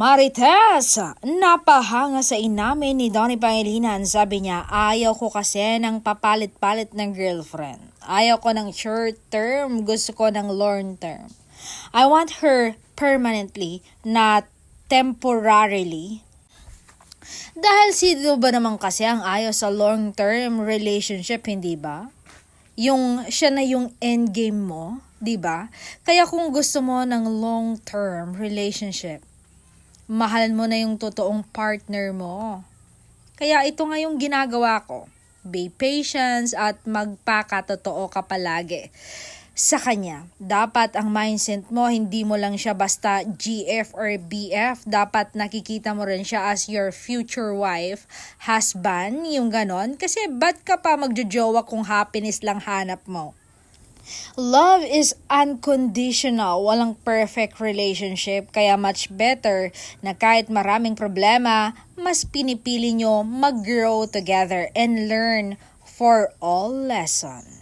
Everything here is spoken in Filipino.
Marites, napahanga sa inamin ni Donnie Pangilinan. Sabi niya, ayaw ko kasi ng papalit-palit ng girlfriend. Ayaw ko ng short term, gusto ko ng long term. I want her permanently, not temporarily. Dahil sino ba naman kasi ang ayaw sa long term relationship, hindi ba? Siya na yung endgame mo, di ba? Kaya kung gusto mo ng long term relationship, mahalin mo na yung totoong partner mo. Kaya ito nga yung ginagawa ko. Be patient at magpakatotoo ka palagi sa kanya. Dapat ang mindset mo, hindi mo lang siya basta GF or BF. Dapat nakikita mo rin siya as your future wife, husband, yung ganon. Kasi ba't ka pa magjojowa kung happiness lang hanap mo? Love is unconditional, walang perfect relationship, kaya much better na kahit maraming problema, mas pinipili nyo mag-grow together and learn for all lesson.